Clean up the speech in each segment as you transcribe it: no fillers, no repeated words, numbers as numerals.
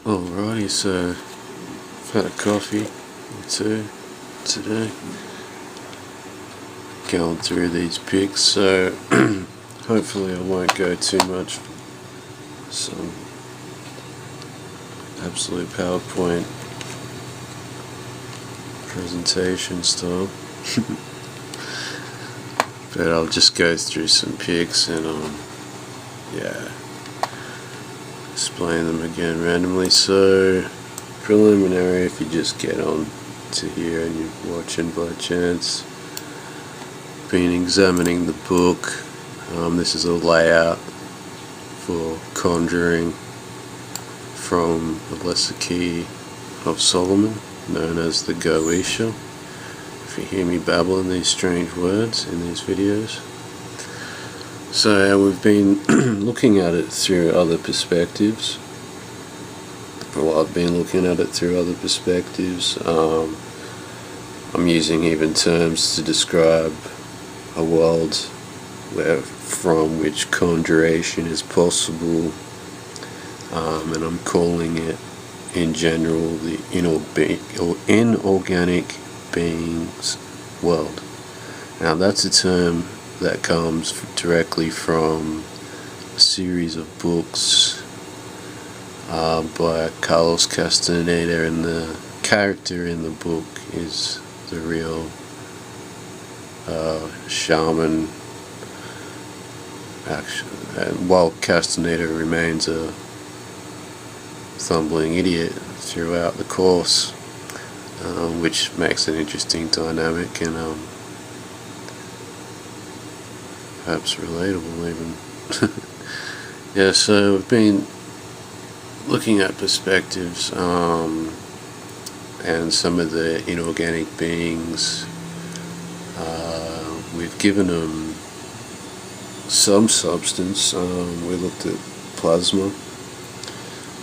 Alrighty, so I've had a coffee or two today, going through these pics, so hopefully I won't go too much some absolute PowerPoint presentation style, but I'll just go through some pics and explain them again randomly. So preliminary, if you just get on to here and you're watching by chance, been examining the book. This is a layout for conjuring from the lesser key of Solomon, known as the Goetia. If you hear me babble these strange words in these videos. So we've been looking at it through other perspectives. Well, I've been looking at it through other perspectives. I'm using even terms to describe a world from which conjuration is possible, and I'm calling it in general the inorganic beings world. Now that's a term that comes directly from a series of books by Carlos Castaneda, and the character in the book is the real shaman. While Castaneda remains a stumbling idiot throughout the course, which makes an interesting dynamic and perhaps relatable even. Yeah, so we've been looking at perspectives and some of the inorganic beings. We've given them some substance. We looked at plasma,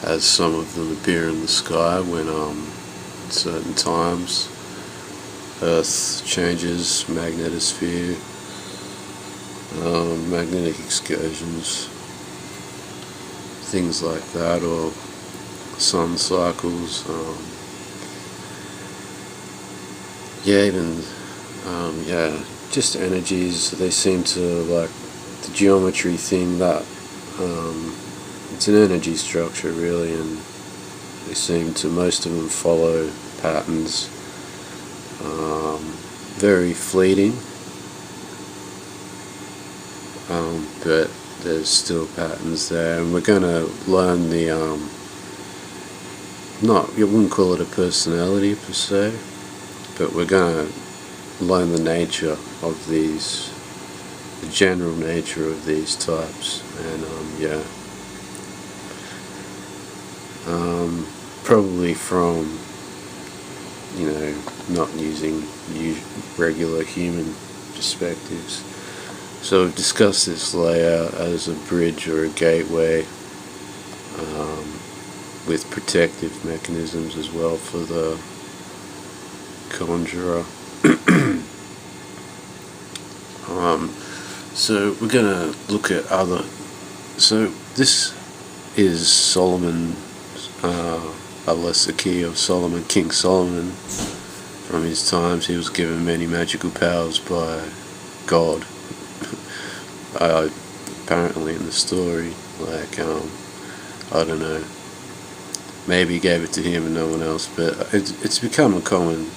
as some of them appear in the sky when at certain times Earth changes magnetosphere, magnetic excursions, things like that, or sun cycles. Just energies. They seem to, like the geometry thing, that it's an energy structure really, and they seem to, most of them follow patterns, very fleeting, but there's still patterns there, and we're going to learn the you wouldn't call it a personality per se, but we're going to learn the nature of these, the general nature of these types, and probably from not using regular human perspectives. So we've discussed this layout as a bridge or a gateway, with protective mechanisms as well for the conjurer. So we're going to look at other. So this is Solomon, a lesser key of Solomon, King Solomon. From his times, he was given many magical powers by God. Apparently in the story, like I don't know, maybe he gave it to him and no one else, but it's become a common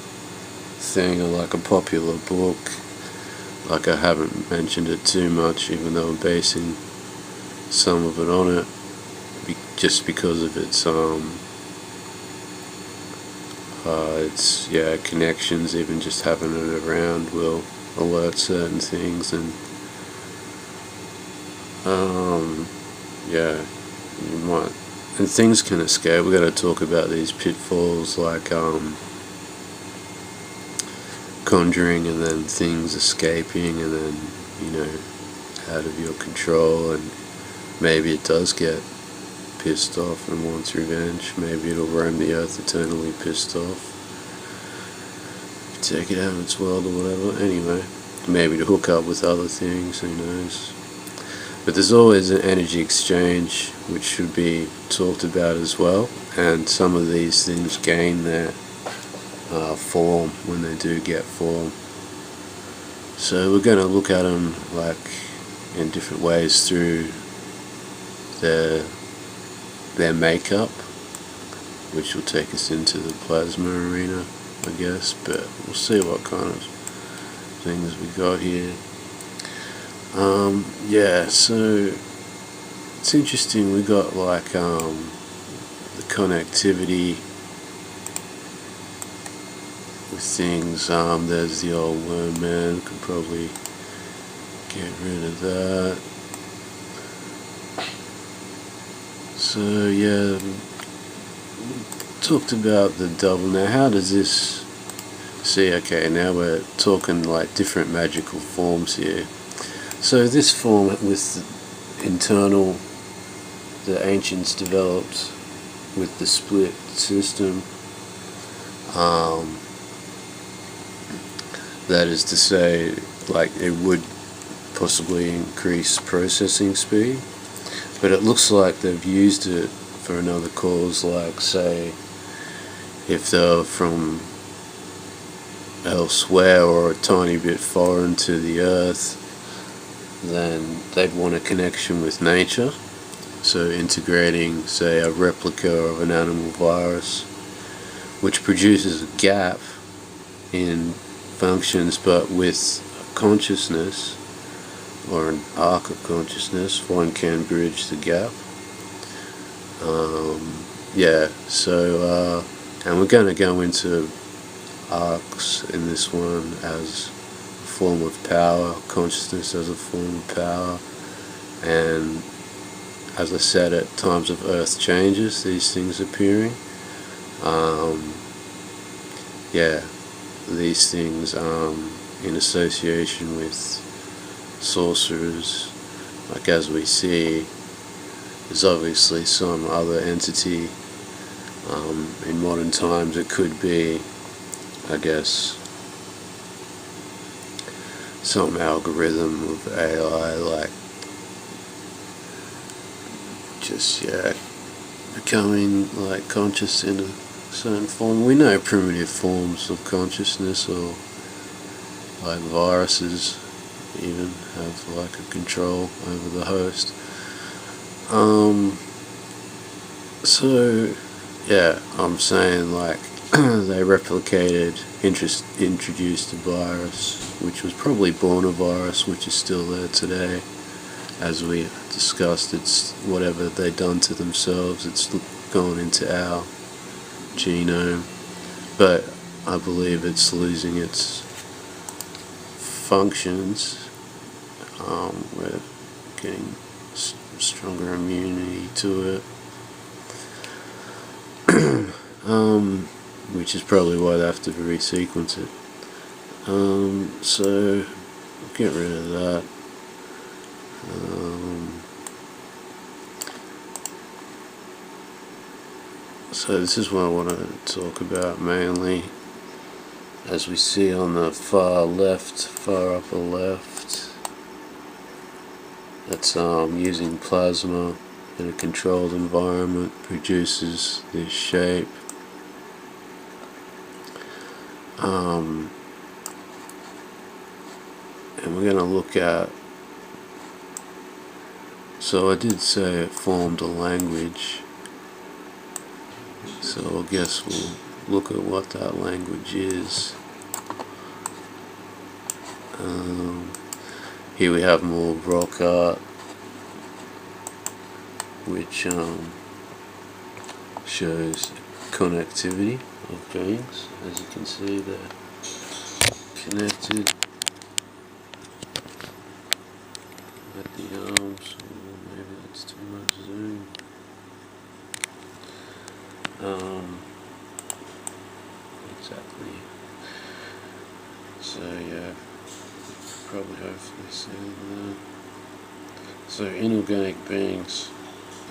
thing, or like a popular book. Like, I haven't mentioned it too much, even though I'm basing some of it on it, just because of its connections. Even just having it around will alert certain things, and you might, and things can escape. We're going to talk about these pitfalls, like conjuring and then things escaping, and then out of your control, and maybe it does get pissed off and wants revenge. Maybe it'll roam the earth eternally pissed off, take it out of its world or whatever. Anyway, maybe to hook up with other things, who knows. But there's always an energy exchange which should be talked about as well, and some of these things gain their form when they do get form. So we're going to look at them like in different ways through their makeup, which will take us into the plasma arena, I guess, but we'll see what kind of things we got here. Yeah, so it's interesting. We got like the connectivity with things. There's the old worm man. Could probably get rid of that. So yeah, talked about the double. Now, how does this? See, okay, now we're talking like different magical forms here. So this form with internal, the ancients developed with the split system. That is to say, like it would possibly increase processing speed, but it looks like they've used it for another cause, like say if they're from elsewhere or a tiny bit foreign to the earth, then they'd want a connection with nature. So integrating, say, a replica of an animal virus, which produces a gap in functions, but with consciousness or an arc of consciousness, one can bridge the gap. Yeah, so and we're going to go into arcs in this one as a form of power, consciousness as a form of power, and as I said, at times of earth changes, these things appearing. Yeah, these things in association with sorcerers, like as we see, there's obviously some other entity. In modern times it could be, I guess, some algorithm of AI, like just, yeah, becoming like conscious in a certain form. We know primitive forms of consciousness, or like viruses even have like a control over the host. So yeah, I'm saying like they replicated, introduced a virus, which was probably born a virus, which is still there today. As we discussed, it's whatever they've done to themselves, it's gone into our genome, but I believe it's losing its functions. We're getting stronger immunity to it. Which is probably why they have to resequence it. So get rid of that. So this is what I want to talk about mainly. As we see on the far upper left, that's using plasma in a controlled environment produces this shape. And we're going to look at, so I did say it formed a language, so I guess we'll look at what that language is. Here we have more rock art, which shows connectivity of beings. As you can see, they're connected at the arms. Maybe that's too much zoom. Exactly. So yeah, probably hopefully see that. So inorganic beings,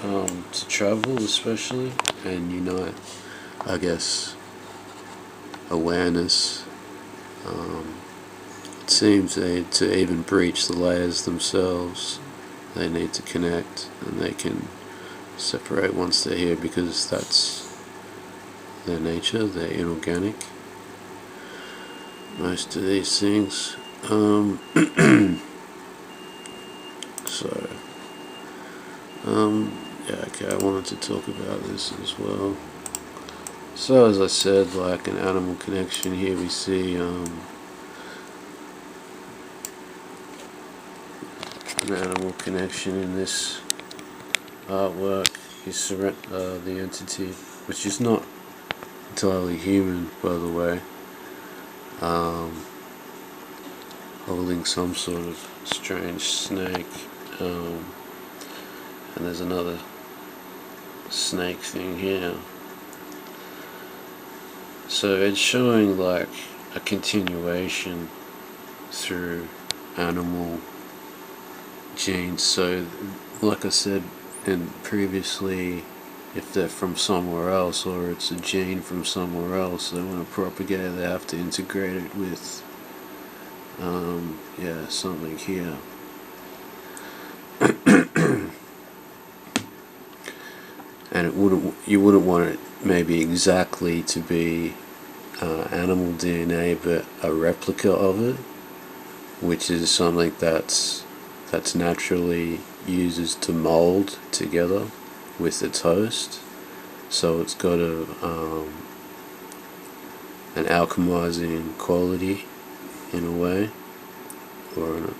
to travel especially and unite, I guess, awareness. It seems to even breach the layers themselves, they need to connect, and they can separate once they're here because that's their nature. They're inorganic, most of these things. So yeah, okay, I wanted to talk about this as well. So as I said, like an animal connection, here we see an animal connection in this artwork. Is the entity, which is not entirely human, by the way, holding some sort of strange snake, and there's another snake thing here. So it's showing like a continuation through animal genes. So like I said previously, if they're from somewhere else, or it's a gene from somewhere else, they want to propagate it, they have to integrate it with yeah, something here. And you wouldn't want it maybe exactly to be animal DNA, but a replica of it, which is something that's naturally uses to mold together with its host. So it's got an alchemizing quality in a way, or an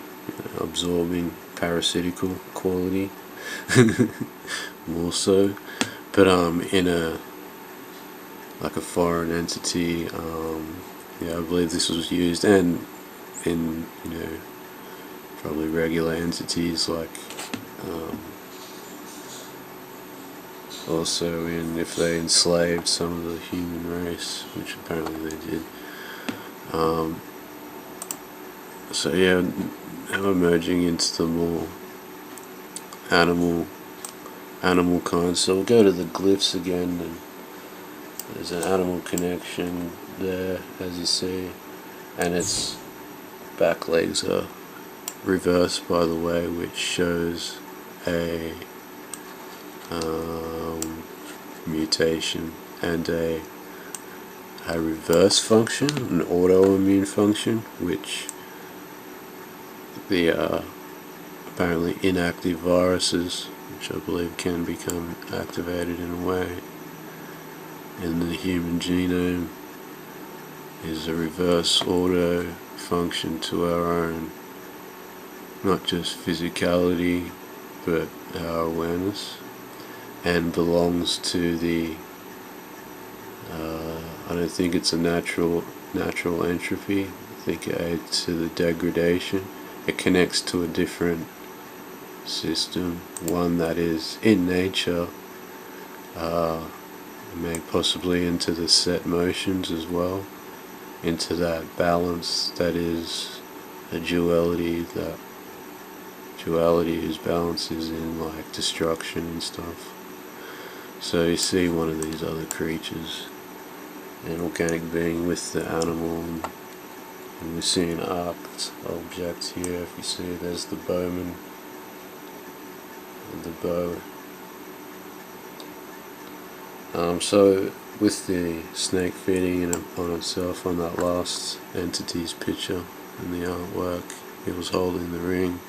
absorbing parasitical quality more so. But in a like a foreign entity, yeah, I believe this was used, and in probably regular entities, like also in if they enslaved some of the human race, which apparently they did. So yeah, now emerging into the more animal kind. So we'll go to the glyphs again, and there's an animal connection there, as you see, and its back legs are reversed, by the way, which shows a mutation and a reverse function, an autoimmune function, which the apparently inactive viruses, which I believe can become activated in a way in the human genome, is a reverse auto function to our own, not just physicality, but our awareness, and belongs to the I don't think it's a natural entropy. I think it aids to the degradation. It connects to a different system, one that is in nature, may possibly into the set motions as well, into that balance that is a duality, whose balance is in like destruction and stuff. So you see one of these other creatures, an organic being with the animal, and we see an arced object here. If you see, there's the bowman and the bow. So with the snake feeding on itself on that last entity's picture in the artwork, it was holding the ring.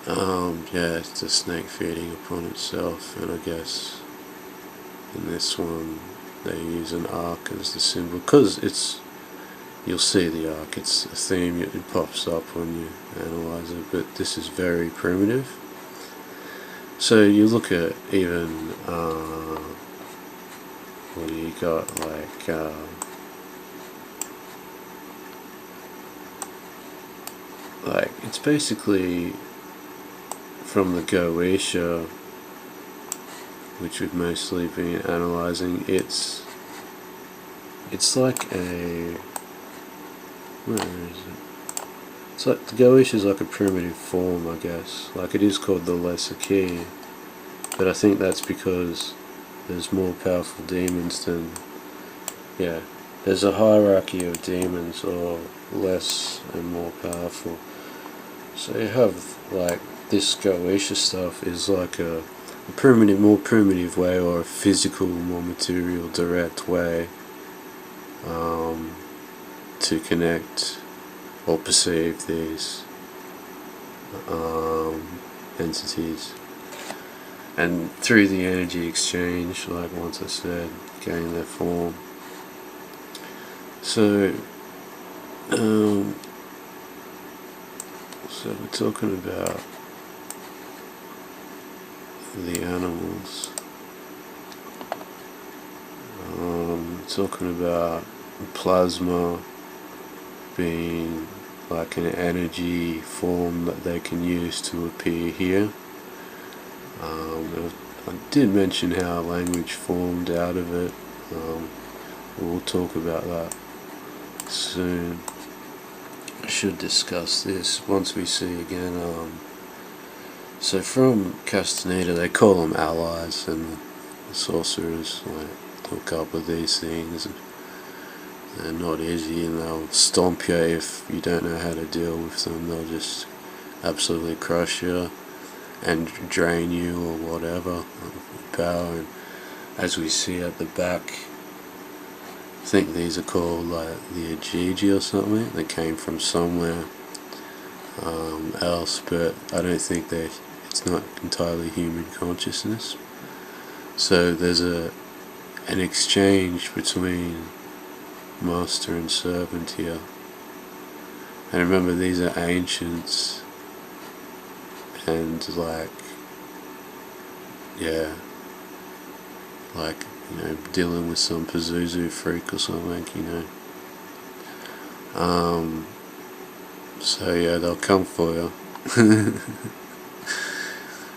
Yeah, it's the snake feeding upon itself, and I guess in this one they use an arc as the symbol, because you'll see the arc, it's a theme, it pops up when you analyze it, but this is very primitive. So you look at even, what do you got, like it's basically from the Goetia, which we've mostly been analysing. It's like a, where is it? It's like the Goetia is like a primitive form, I guess. Like it is called the lesser key, but I think that's because there's more powerful demons than, yeah, there's a hierarchy of demons, or less and more powerful. So you have like this Goetia stuff is like a more primitive way, or a physical, more material, direct way to connect or perceive these entities. And through the energy exchange, like once I said, gain their form. So we're talking about the animals. Talking about plasma being like an energy form that they can use to appear here. I did mention how language formed out of it. We'll talk about that soon. I should discuss this once we see again. So from Castaneda, they call them allies, and the sorcerers like hook up with these things. They're not easy, and they'll stomp you if you don't know how to deal with them. They'll just absolutely crush you and drain you or whatever power. And as we see at the back, I think these are called like the Ajiji or something. They came from somewhere else, but I don't think it's not entirely human consciousness. So there's an exchange between master and servant here. And remember, these are ancients, and like dealing with some Pazuzu freak or something, so yeah, they'll come for you.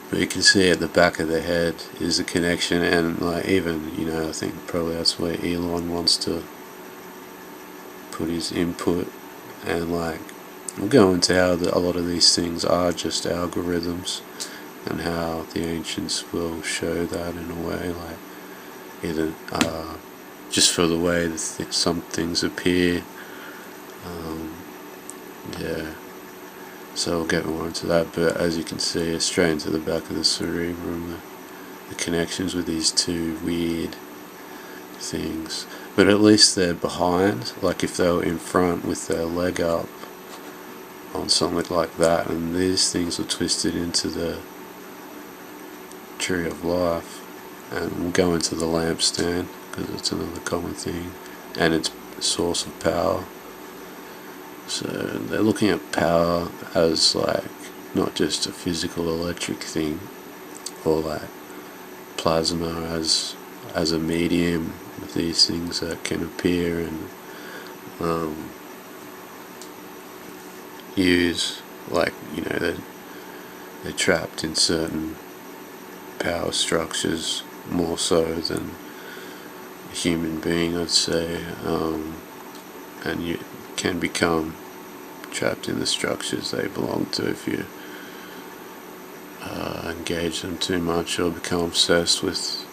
But you can see at the back of the head is a connection, and like even, I think probably that's where Elon wants to put his input, and like we'll go into how a lot of these things are just algorithms, and how the ancients will show that in a way, like either just for the way that some things appear. So we'll get more into that, but as you can see, straight into the back of the cerebrum, the connections with these two weird things. But at least they're behind, like if they were in front with their leg up on something like that, and these things are twisted into the tree of life. And we'll go into the lampstand, because it's another common thing, and its source of power. So they're looking at power as like not just a physical electric thing, or like plasma as a medium of these things that can appear and use, like they're trapped in certain power structures more so than a human being, I'd say, and you can become trapped in the structures they belong to if you engage them too much or become obsessed with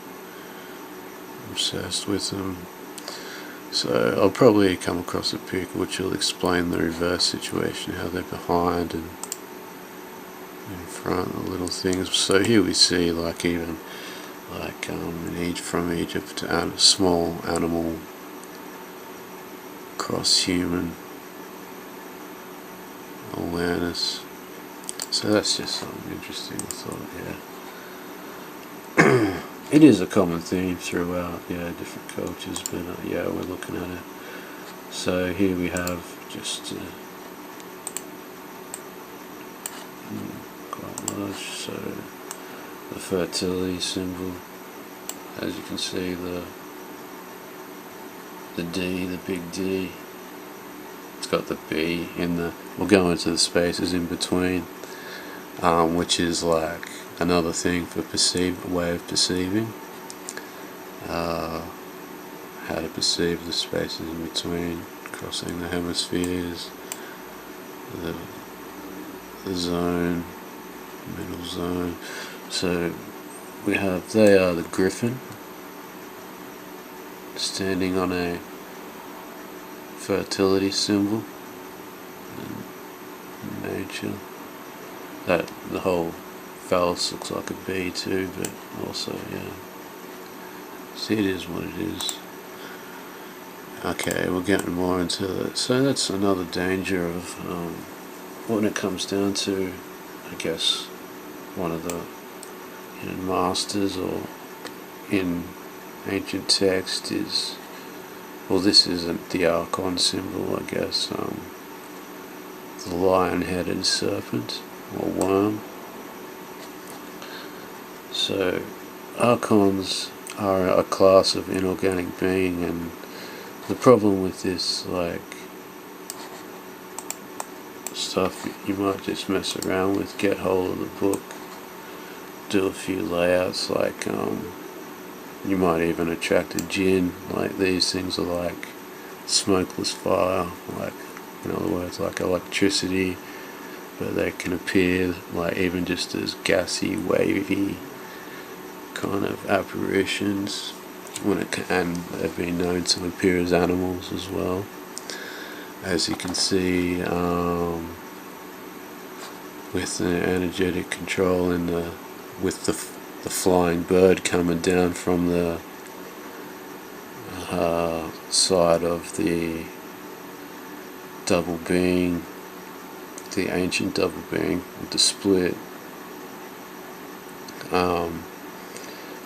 them. So I'll probably come across a pic which will explain the reverse situation, how they're behind and in front of little things. So here we see like even like from Egypt, a small animal cross-human awareness. So that's just something interesting, I thought. It is a common theme throughout different cultures, but we're looking at it. So here we have just quite large, so the fertility symbol, as you can see, the D, the big D, it's got the B in the, we'll go into the spaces in between, which is like another thing for way of perceiving, how to perceive the spaces in between, crossing the hemispheres, the zone, middle zone. So we have, they are the griffin, standing on a fertility symbol in nature. that the whole phallus looks like a bee too, but also, yeah. See, it is what it is. Okay, we're getting more into it. So that's another danger of when it comes down to, I guess, one of the hidden masters or in ancient text is, well, this isn't the Archon symbol, I guess, the lion-headed serpent or worm. So Archons are a class of inorganic being, and the problem with this, like, stuff you might just mess around with, get hold of the book, do a few layouts, like, you might even attract a djinn. Like, these things are like smokeless fire, like, in other words, like electricity, but they can appear like even just as gassy, wavy kind of apparitions when it can, and they've been known to appear as animals as well, as you can see, with the energetic control in the with the flying bird coming down from the side of the double being, the ancient double being with the split,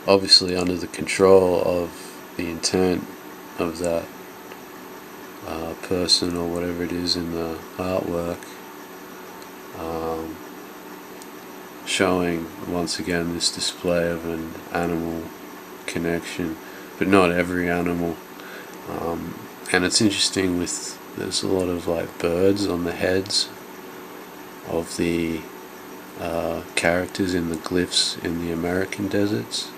obviously under the control of the intent of that person or whatever it is in the artwork, showing once again this display of an animal connection, but not every animal. And it's interesting, there's a lot of like birds on the heads of the characters in the glyphs in the American deserts.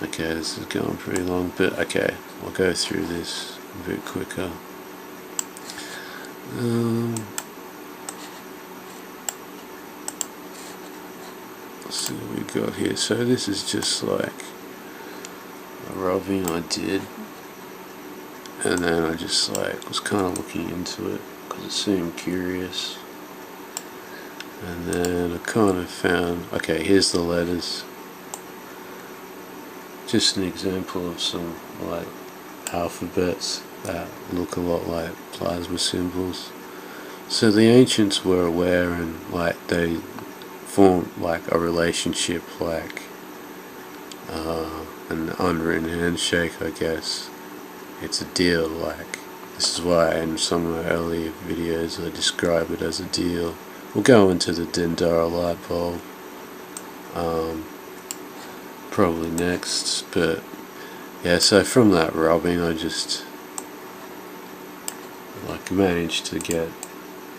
Okay, this is going pretty long, but okay, I'll go through this a bit quicker. Let's see what we got here. So this is just like a rubbing I did, and then I just like was kind of looking into it because it seemed curious, and then I kind of found, okay, here's the letters. Just an example of some like alphabets that look a lot like plasma symbols. So the ancients were aware, and like they formed like a relationship, like an unwritten handshake, I guess. It's a deal. Like, this is why in some of my earlier videos I describe it as a deal. We'll go into the Dendara light bulb probably next, but yeah, so from that rubbing I just like managed to get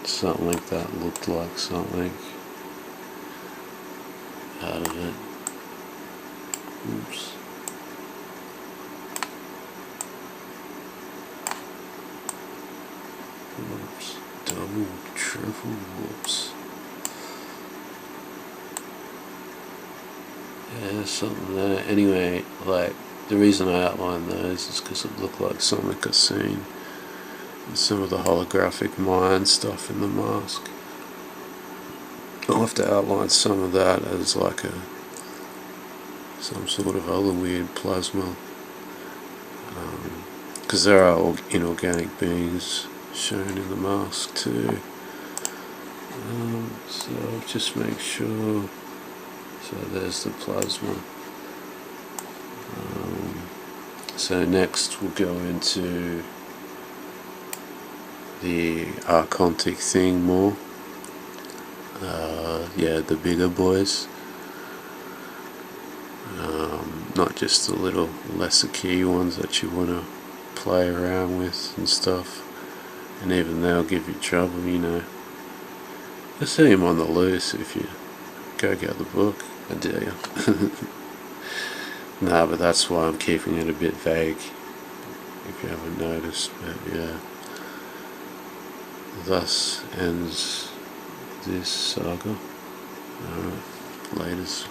something that looked like something out of it. Oops. Whoops. Double, triple, whoops. Yeah, something there. Anyway, like, the reason I outlined those is because it looked like something I've seen in some of the holographic Mayan stuff in the mask. I'll have to outline some of that as like some sort of other weird plasma, because there are inorganic beings shown in the mask too. So just make sure. So there's the plasma. So next we'll go into the archontic thing more. Yeah, the bigger boys. Not just the little lesser key ones that you want to play around with and stuff. And even they'll give you trouble, you know. You'll see them on the loose if you go get the book, I dare you. Nah, but that's why I'm keeping it a bit vague, if you haven't noticed. But yeah, thus ends this saga. Alright, laters.